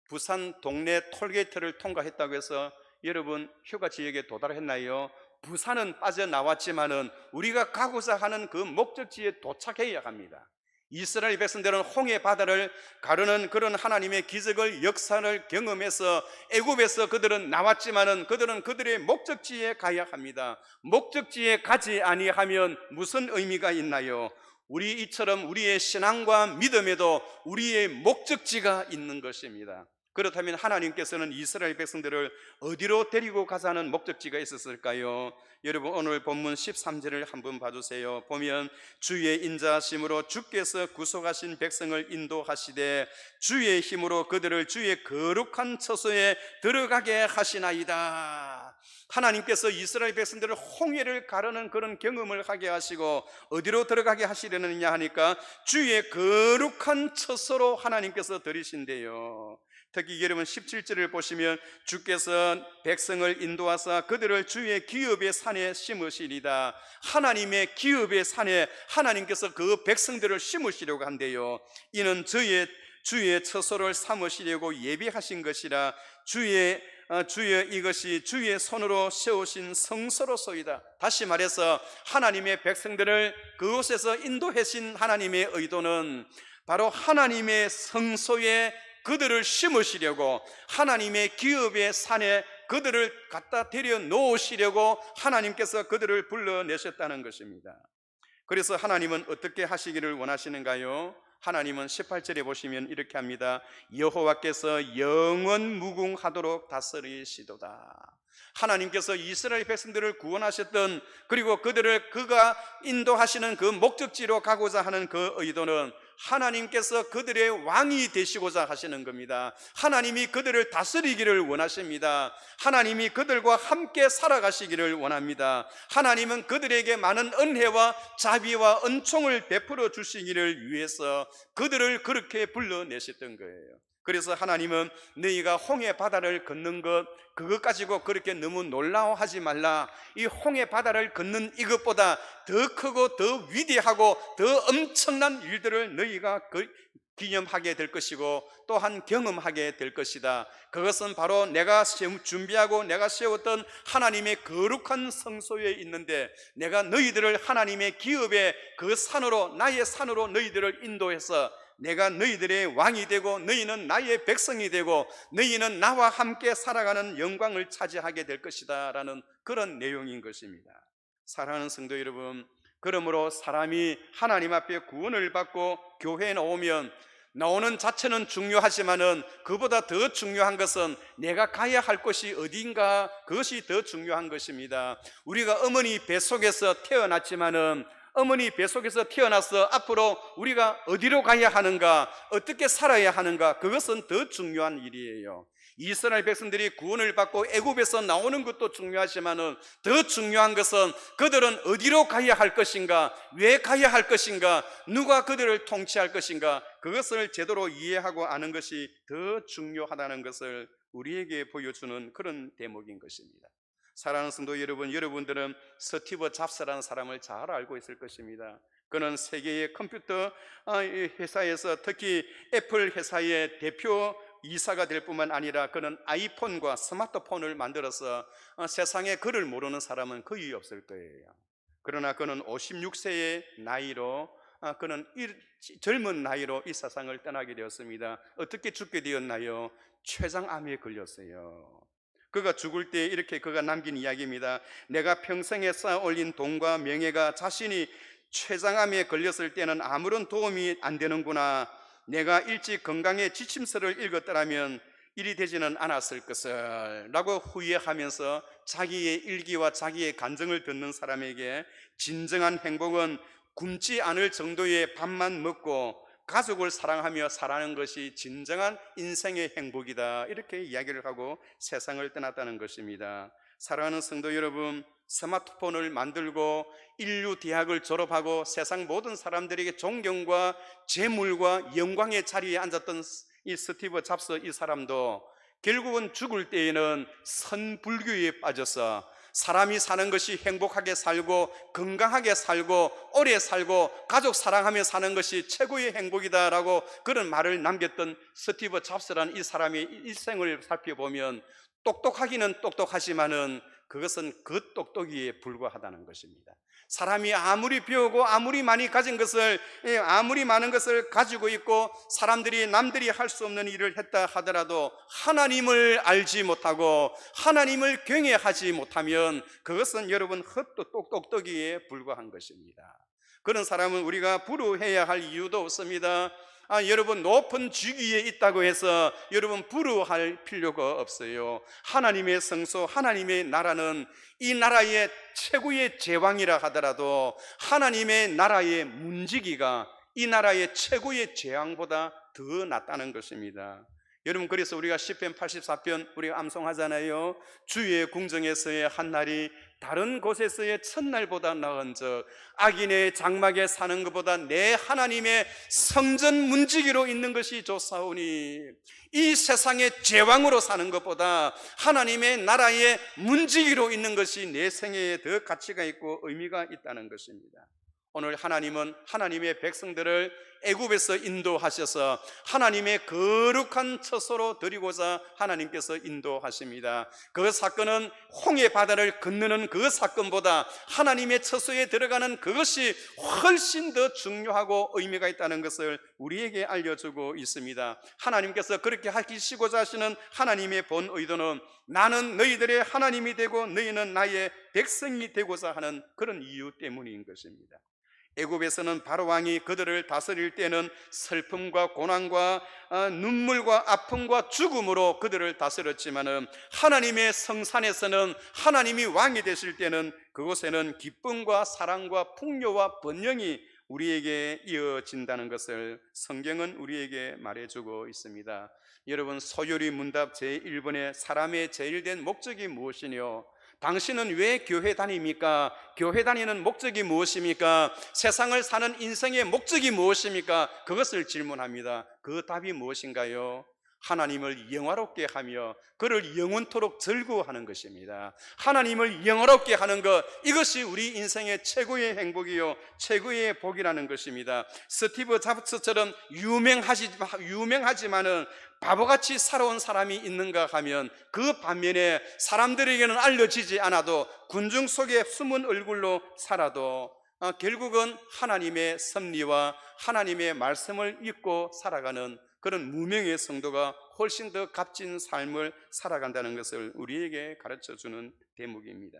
부산 동네 톨게이트를 통과했다고 해서 여러분 휴가 지역에 도달했나요? 부산은 빠져나왔지만은 우리가 가고자 하는 그 목적지에 도착해야 합니다. 이스라엘 백성들은 홍해 바다를 가르는 그런 하나님의 기적을, 역사를 경험해서 애굽에서 그들은 나왔지만은 그들은 그들의 목적지에 가야 합니다. 목적지에 가지 아니하면 무슨 의미가 있나요? 우리 이처럼 우리의 신앙과 믿음에도 우리의 목적지가 있는 것입니다. 그렇다면 하나님께서는 이스라엘 백성들을 어디로 데리고 가자는 목적지가 있었을까요? 여러분, 오늘 본문 13절을 한번 봐주세요. 보면 주의 인자하심으로 주께서 구속하신 백성을 인도하시되 주의 힘으로 그들을 주의 거룩한 처소에 들어가게 하시나이다. 하나님께서 이스라엘 백성들을 홍해를 가르는 그런 경험을 하게 하시고 어디로 들어가게 하시려느냐 하니까 주의 거룩한 처소로 하나님께서 들이신대요. 특히 여러분 17절을 보시면 주께서 백성을 인도하사 그들을 주의 기업의 산에 심으시리다. 하나님의 기업의 산에 하나님께서 그 백성들을 심으시려고 한대요. 이는 주의 처소를 삼으시려고 예비하신 것이라. 주여 이것이 주의 손으로 세우신 성소로소이다. 다시 말해서 하나님의 백성들을 그곳에서 인도하신 하나님의 의도는 바로 하나님의 성소에 그들을 심으시려고, 하나님의 기업의 산에 그들을 갖다 데려 놓으시려고 하나님께서 그들을 불러내셨다는 것입니다. 그래서 하나님은 어떻게 하시기를 원하시는가요? 하나님은 18절에 보시면 이렇게 합니다. 여호와께서 영원 무궁하도록 다스리시도다. 하나님께서 이스라엘 백성들을 구원하셨던, 그리고 그들을 그가 인도하시는 그 목적지로 가고자 하는 그 의도는 하나님께서 그들의 왕이 되시고자 하시는 겁니다. 하나님이 그들을 다스리기를 원하십니다. 하나님이 그들과 함께 살아가시기를 원합니다. 하나님은 그들에게 많은 은혜와 자비와 은총을 베풀어 주시기를 위해서 그들을 그렇게 불러내셨던 거예요. 그래서 하나님은 너희가 홍해 바다를 걷는 것, 그것 가지고 그렇게 너무 놀라워하지 말라. 이 홍해 바다를 걷는 이것보다 더 크고 더 위대하고 더 엄청난 일들을 너희가 기념하게 될 것이고 또한 경험하게 될 것이다. 그것은 바로 내가 준비하고 내가 세웠던 하나님의 거룩한 성소에 있는데, 내가 너희들을 하나님의 기업의 그 산으로, 나의 산으로 너희들을 인도해서 내가 너희들의 왕이 되고 너희는 나의 백성이 되고 너희는 나와 함께 살아가는 영광을 차지하게 될 것이다 라는 그런 내용인 것입니다. 사랑하는 성도 여러분, 그러므로 사람이 하나님 앞에 구원을 받고 교회에 나오는 자체는 중요하지만은 그보다 더 중요한 것은 내가 가야 할 곳이 어딘가, 그것이 더 중요한 것입니다. 우리가 어머니 뱃속에서 태어났지만은 어머니 뱃속에서 태어나서 앞으로 우리가 어디로 가야 하는가, 어떻게 살아야 하는가, 그것은 더 중요한 일이에요. 이스라엘 백성들이 구원을 받고 애굽에서 나오는 것도 중요하지만은 더 중요한 것은 그들은 어디로 가야 할 것인가, 왜 가야 할 것인가, 누가 그들을 통치할 것인가, 그것을 제대로 이해하고 아는 것이 더 중요하다는 것을 우리에게 보여주는 그런 대목인 것입니다. 사랑하는 성도 여러분, 여러분들은 스티브 잡스라는 사람을 잘 알고 있을 것입니다. 그는 세계의 컴퓨터 회사에서, 특히 애플 회사의 대표 이사가 될 뿐만 아니라 그는 아이폰과 스마트폰을 만들어서 세상에 그를 모르는 사람은 거의 없을 거예요. 그러나 그는 56세의 나이로, 그는 젊은 나이로 이 세상을 떠나게 되었습니다. 어떻게 죽게 되었나요? 췌장암에 걸렸어요. 그가 죽을 때 이렇게 그가 남긴 이야기입니다. 내가 평생에 쌓아 올린 돈과 명예가 자신이 췌장암에 걸렸을 때는 아무런 도움이 안 되는구나. 내가 일찍 건강의 지침서를 읽었더라면 일이 되지는 않았을 것을 라고 후회하면서 자기의 일기와 자기의 간증을 듣는 사람에게 진정한 행복은 굶지 않을 정도의 밥만 먹고 가족을 사랑하며 살아가는 것이 진정한 인생의 행복이다, 이렇게 이야기를 하고 세상을 떠났다는 것입니다. 사랑하는 성도 여러분, 스마트폰을 만들고 인류 대학을 졸업하고 세상 모든 사람들에게 존경과 재물과 영광의 자리에 앉았던 이 스티브 잡스, 이 사람도 결국은 죽을 때에는 선불교에 빠져서 사람이 사는 것이 행복하게 살고 건강하게 살고 오래 살고 가족 사랑하며 사는 것이 최고의 행복이다라고 그런 말을 남겼던 스티브 잡스라는 이 사람의 일생을 살펴보면 똑똑하기는 똑똑하지만은 그것은 그 똑똑이에 불과하다는 것입니다. 사람이 아무리 배우고 아무리 많이 가진 것을, 아무리 많은 것을 가지고 있고 사람들이 남들이 할 수 없는 일을 했다 하더라도 하나님을 알지 못하고 하나님을 경외하지 못하면 그것은 여러분 헛도 똑똑이에 불과한 것입니다. 그런 사람은 우리가 부러워해야 할 이유도 없습니다. 여러분 높은 직위에 있다고 해서 여러분 부러워할 필요가 없어요. 하나님의 성소, 하나님의 나라는 이 나라의 최고의 제왕이라 하더라도 하나님의 나라의 문지기가 이 나라의 최고의 제왕보다 더 낫다는 것입니다. 여러분, 그래서 우리가 시편 84편 우리가 암송하잖아요. 주의 궁정에서의 한날이 다른 곳에서의 첫날보다 나은즉 악인의 장막에 사는 것보다 내 하나님의 성전 문지기로 있는 것이 좋사오니, 이 세상의 제왕으로 사는 것보다 하나님의 나라의 문지기로 있는 것이 내 생애에 더 가치가 있고 의미가 있다는 것입니다. 오늘 하나님은 하나님의 백성들을 애굽에서 인도하셔서 하나님의 거룩한 처소로 드리고자 하나님께서 인도하십니다. 그 사건은 홍해 바다를 건너는 그 사건보다 하나님의 처소에 들어가는 그것이 훨씬 더 중요하고 의미가 있다는 것을 우리에게 알려주고 있습니다. 하나님께서 그렇게 하시고자 하시는 하나님의 본 의도는 나는 너희들의 하나님이 되고 너희는 나의 백성이 되고자 하는 그런 이유 때문인 것입니다. 애굽에서는 바로왕이 그들을 다스릴 때는 슬픔과 고난과 눈물과 아픔과 죽음으로 그들을 다스렸지만은 하나님의 성산에서는 하나님이 왕이 되실 때는 그곳에는 기쁨과 사랑과 풍요와 번영이 우리에게 이어진다는 것을 성경은 우리에게 말해주고 있습니다. 여러분, 소요리 문답 제1번에 사람의 제일 된 목적이 무엇이뇨? 당신은 왜 교회 다닙니까? 교회 다니는 목적이 무엇입니까? 세상을 사는 인생의 목적이 무엇입니까? 그것을 질문합니다. 그 답이 무엇인가요? 하나님을 영화롭게 하며 그를 영원토록 즐거워하는 것입니다. 하나님을 영화롭게 하는 것, 이것이 우리 인생의 최고의 행복이요 최고의 복이라는 것입니다. 스티브 잡스처럼 유명하지만은 바보같이 살아온 사람이 있는가 하면 그 반면에 사람들에게는 알려지지 않아도 군중 속에 숨은 얼굴로 살아도 결국은 하나님의 섭리와 하나님의 말씀을 잊고 살아가는 그런 무명의 성도가 훨씬 더 값진 삶을 살아간다는 것을 우리에게 가르쳐주는 대목입니다.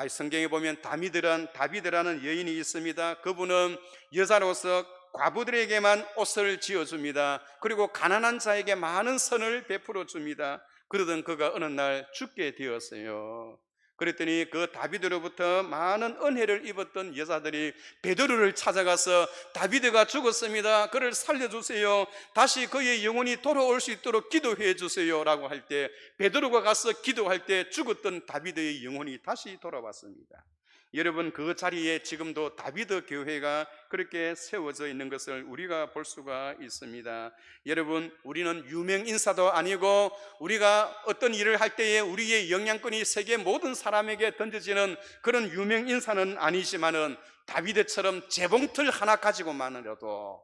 성경에 보면 다비드라는 여인이 있습니다. 그분은 여자로서 과부들에게만 옷을 지어줍니다. 그리고 가난한 자에게 많은 선을 베풀어 줍니다. 그러던 그가 어느 날 죽게 되었어요. 그랬더니 그 다비드로부터 많은 은혜를 입었던 여자들이 베드로를 찾아가서 다비드가 죽었습니다. 그를 살려주세요. 다시 그의 영혼이 돌아올 수 있도록 기도해 주세요 라고 할 때 베드로가 가서 기도할 때 죽었던 다비드의 영혼이 다시 돌아왔습니다. 여러분, 그 자리에 지금도 다비드 교회가 그렇게 세워져 있는 것을 우리가 볼 수가 있습니다. 여러분, 우리는 유명 인사도 아니고 우리가 어떤 일을 할 때에 우리의 영향권이 세계 모든 사람에게 던져지는 그런 유명 인사는 아니지만은 다비드처럼 재봉틀 하나 가지고만이라도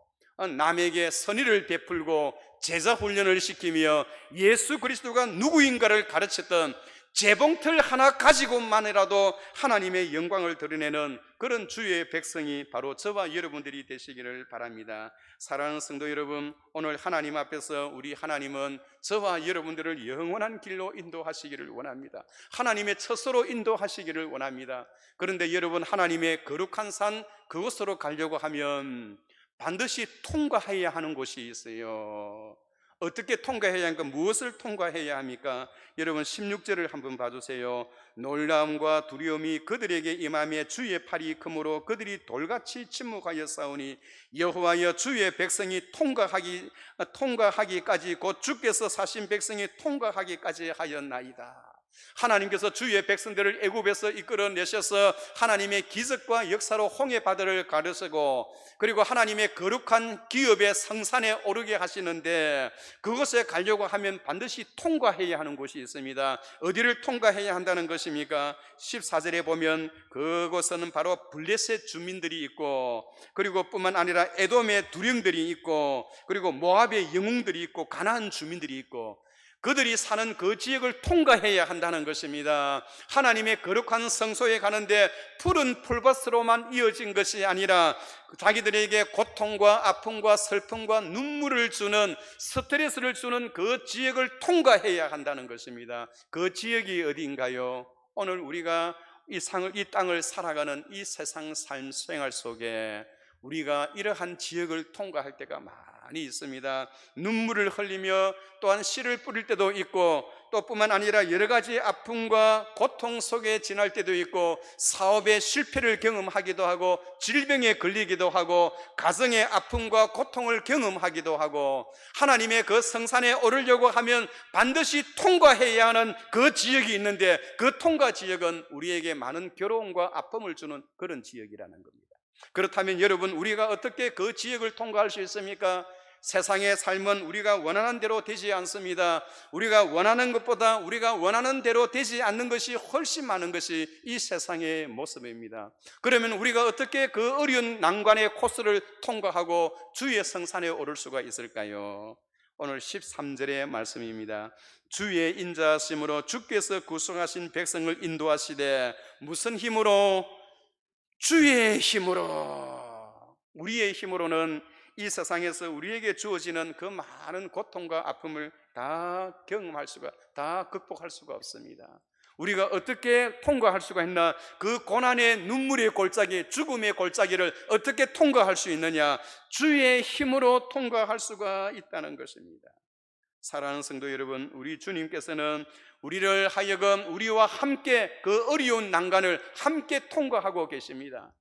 남에게 선의를 베풀고 제자 훈련을 시키며 예수 그리스도가 누구인가를 가르쳤던 재봉틀 하나 가지고만이라도 하나님의 영광을 드러내는 그런 주의 백성이 바로 저와 여러분들이 되시기를 바랍니다. 사랑하는 성도 여러분, 오늘 하나님 앞에서 우리 하나님은 저와 여러분들을 영원한 길로 인도하시기를 원합니다. 하나님의 처소로 인도하시기를 원합니다. 그런데 여러분, 하나님의 거룩한 산 그곳으로 가려고 하면 반드시 통과해야 하는 곳이 있어요. 어떻게 통과해야 합니까? 무엇을 통과해야 합니까? 여러분, 16절을 한번 봐주세요. 놀라움과 두려움이 그들에게 임하며 주의 팔이 크므로 그들이 돌같이 침묵하여 싸우니 여호와여, 주의 백성이 통과하기까지 곧 주께서 사신 백성이 통과하기까지 하였나이다. 하나님께서 주의 백성들을 애굽에서 이끌어내셔서 하나님의 기적과 역사로 홍해 바다를 가르시고 그리고 하나님의 거룩한 기업의 성산에 오르게 하시는데 그것에 가려고 하면 반드시 통과해야 하는 곳이 있습니다. 어디를 통과해야 한다는 것입니까? 14절에 보면 그곳은 바로 블레셋 주민들이 있고 그리고 뿐만 아니라 에돔의 두령들이 있고 그리고 모압의 영웅들이 있고 가나안 주민들이 있고 그들이 사는 그 지역을 통과해야 한다는 것입니다. 하나님의 거룩한 성소에 가는데 푸른 풀밭으로만 이어진 것이 아니라 자기들에게 고통과 아픔과 슬픔과 눈물을 주는 스트레스를 주는 그 지역을 통과해야 한다는 것입니다. 그 지역이 어디인가요? 오늘 우리가 이 땅을 살아가는 이 세상 삶 생활 속에 우리가 이러한 지역을 통과할 때가 많이 있습니다. 눈물을 흘리며 또한 씨를 뿌릴 때도 있고 또 뿐만 아니라 여러 가지 아픔과 고통 속에 지날 때도 있고 사업의 실패를 경험하기도 하고 질병에 걸리기도 하고 가정의 아픔과 고통을 경험하기도 하고 하나님의 그 성산에 오르려고 하면 반드시 통과해야 하는 그 지역이 있는데 그 통과 지역은 우리에게 많은 괴로움과 아픔을 주는 그런 지역이라는 겁니다. 그렇다면 여러분, 우리가 어떻게 그 지역을 통과할 수 있습니까? 세상의 삶은 우리가 원하는 대로 되지 않습니다. 우리가 원하는 것보다 우리가 원하는 대로 되지 않는 것이 훨씬 많은 것이 이 세상의 모습입니다. 그러면 우리가 어떻게 그 어려운 난관의 코스를 통과하고 주의 성산에 오를 수가 있을까요? 오늘 13절의 말씀입니다. 주의 인자하심으로 주께서 구속하신 백성을 인도하시되 무슨 힘으로? 주의 힘으로. 우리의 힘으로는 이 세상에서 우리에게 주어지는 그 많은 고통과 아픔을 다 경험할 수가, 다 극복할 수가 없습니다. 우리가 어떻게 통과할 수가 있나? 그 고난의 눈물의 골짜기, 죽음의 골짜기를 어떻게 통과할 수 있느냐? 주의 힘으로 통과할 수가 있다는 것입니다. 사랑하는 성도 여러분, 우리 주님께서는 우리를 하여금 우리와 함께 그 어려운 난간을 함께 통과하고 계십니다.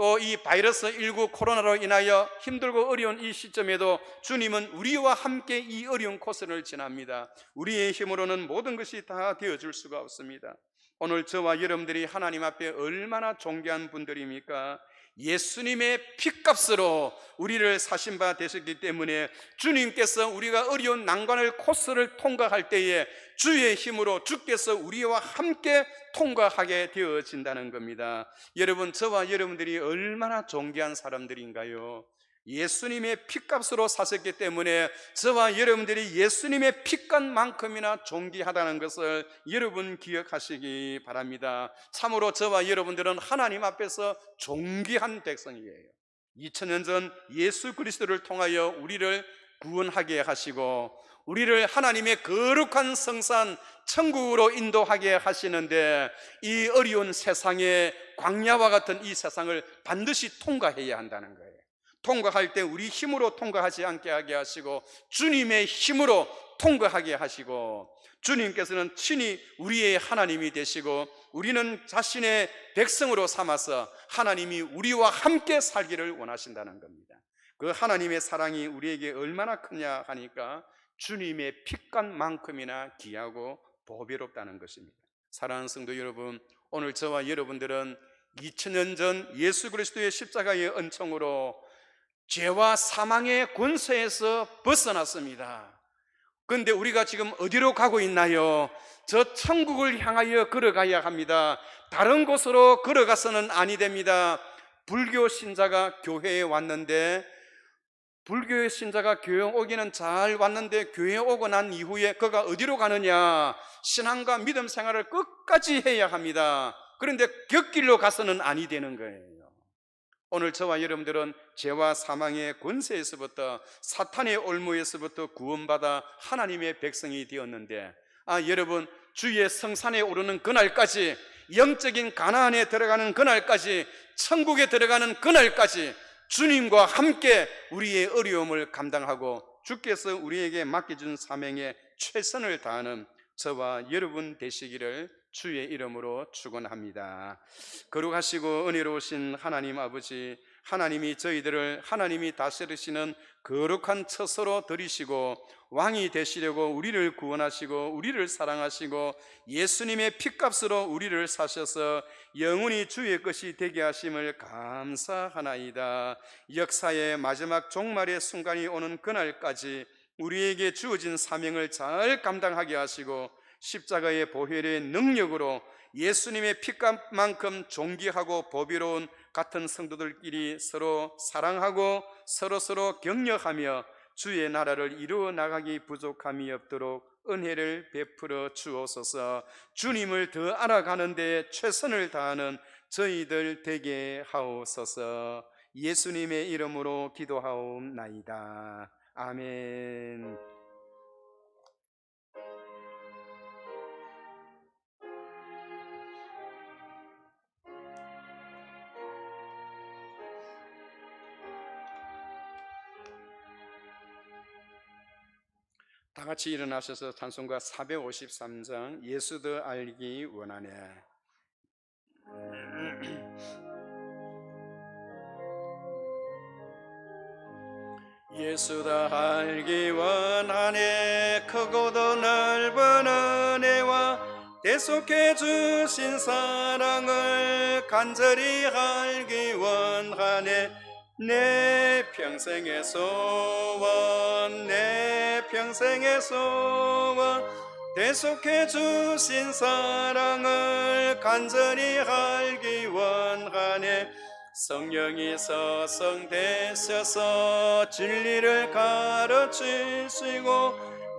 또 이 바이러스 19 코로나로 인하여 힘들고 어려운 이 시점에도 주님은 우리와 함께 이 어려운 코스를 지납니다. 우리의 힘으로는 모든 것이 다 되어줄 수가 없습니다. 오늘 저와 여러분들이 하나님 앞에 얼마나 존귀한 분들입니까? 예수님의 피값으로 우리를 사신 바 되셨기 때문에 주님께서 우리가 어려운 난관을 코스를 통과할 때에 주의 힘으로 주께서 우리와 함께 통과하게 되어진다는 겁니다. 여러분, 저와 여러분들이 얼마나 존귀한 사람들인가요? 예수님의 피값으로 사셨기 때문에 저와 여러분들이 예수님의 피값만큼이나 존귀하다는 것을 여러분 기억하시기 바랍니다. 참으로 저와 여러분들은 하나님 앞에서 존귀한 백성이에요. 2000년 전 예수 그리스도를 통하여 우리를 구원하게 하시고 우리를 하나님의 거룩한 성산 천국으로 인도하게 하시는데, 이 어려운 세상에 광야와 같은 이 세상을 반드시 통과해야 한다는 거예요. 통과할 때 우리 힘으로 통과하지 않게 하게 하시고 주님의 힘으로 통과하게 하시고, 주님께서는 친히 우리의 하나님이 되시고 우리는 자신의 백성으로 삼아서 하나님이 우리와 함께 살기를 원하신다는 겁니다. 그 하나님의 사랑이 우리에게 얼마나 크냐 하니까 주님의 피값만큼이나 귀하고 보배롭다는 것입니다. 사랑하는 성도 여러분, 오늘 저와 여러분들은 2000년 전 예수 그리스도의 십자가의 은총으로 죄와 사망의 권세에서 벗어났습니다. 그런데 우리가 지금 어디로 가고 있나요? 저 천국을 향하여 걸어가야 합니다. 다른 곳으로 걸어가서는 아니 됩니다. 불교 신자가 교회에 왔는데, 불교의 신자가 교회 오기는 잘 왔는데 교회 오고 난 이후에 그가 어디로 가느냐? 신앙과 믿음 생활을 끝까지 해야 합니다. 그런데 곁길로 가서는 아니 되는 거예요. 오늘 저와 여러분들은 죄와 사망의 권세에서부터, 사탄의 올무에서부터 구원받아 하나님의 백성이 되었는데, 여러분, 주의 성산에 오르는 그날까지, 영적인 가나안에 들어가는 그날까지, 천국에 들어가는 그날까지 주님과 함께 우리의 어려움을 감당하고 주께서 우리에게 맡겨준 사명에 최선을 다하는 저와 여러분 되시기를 주의 이름으로 축원합니다. 거룩하시고 은혜로우신 하나님 아버지, 하나님이 저희들을 하나님이 다스리시는 거룩한 처소로 들이시고 왕이 되시려고 우리를 구원하시고 우리를 사랑하시고 예수님의 피값으로 우리를 사셔서 영원히 주의 것이 되게 하심을 감사하나이다. 역사의 마지막 종말의 순간이 오는 그날까지 우리에게 주어진 사명을 잘 감당하게 하시고 십자가의 보혈의 능력으로 예수님의 피값만큼 존귀하고 보배로운 같은 성도들끼리 서로 사랑하고 서로 격려하며 주의 나라를 이루어 나가기 부족함이 없도록 은혜를 베풀어 주옵소서. 주님을 더 알아가는 데 최선을 다하는 저희들 되게 하옵소서. 예수님의 이름으로 기도하옵나이다. 아멘. 다 같이 일어나셔서 찬송가 453장 예수 더 알기 원하네. 예수 더 알기 원하네. 크고도 넓은 은혜와 대속해 주신 사랑을 간절히 알기 원하네. 내 평생의 소원, 내 평생의 소원, 대속해 주신 사랑을 간절히 알기 원하네. 성령이 서성되셔서 진리를 가르치시고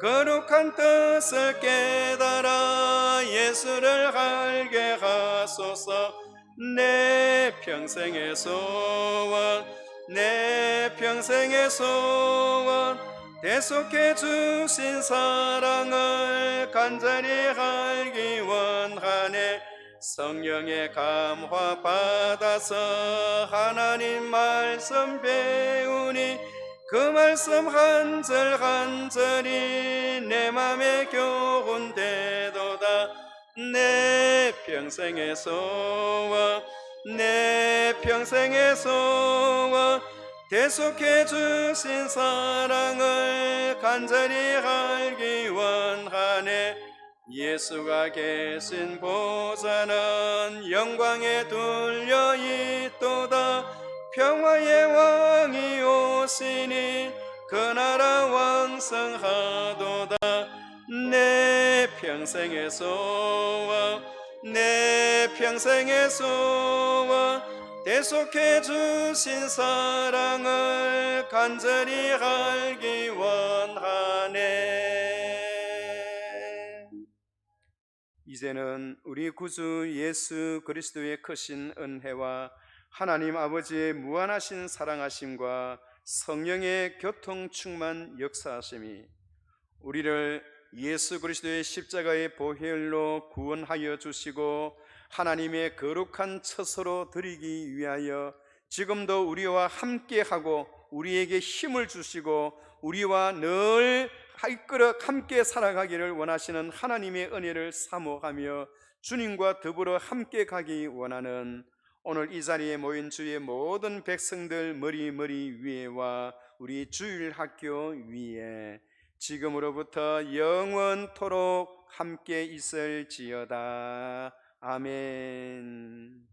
거룩한 뜻을 깨달아 예수를 알게 하소서. 내 평생의 소원, 내 평생의 소원, 대속해 주신 사랑을 간절히 알기 원하네. 성령의 감화 받아서 하나님 말씀 배우니 그 말씀 한 절 한 절이 내 맘에 교훈되도다. 내 평생의 소원, 내 평생의 소원 대속해 주신 사랑을 간절히 알기 원하네. 예수가 계신 보좌는 영광에 둘려 있도다. 평화의 왕이 오시니 그 나라 왕성하도다. 내 평생의 소원 내 평생의 소원 대속해 주신 사랑을 간절히 알기 원하네. 이제는 우리 구주 예수 그리스도의 크신 은혜와 하나님 아버지의 무한하신 사랑하심과 성령의 교통 충만 역사하심이 우리를 예수 그리스도의 십자가의 보혈로 구원하여 주시고 하나님의 거룩한 처소로 드리기 위하여 지금도 우리와 함께하고 우리에게 힘을 주시고 우리와 늘 이끌어 함께 살아가기를 원하시는 하나님의 은혜를 사모하며 주님과 더불어 함께 가기 원하는 오늘 이 자리에 모인 주의 모든 백성들 머리 위에와 우리 주일학교 위에 지금으로부터 영원토록 함께 있을지어다. 아멘.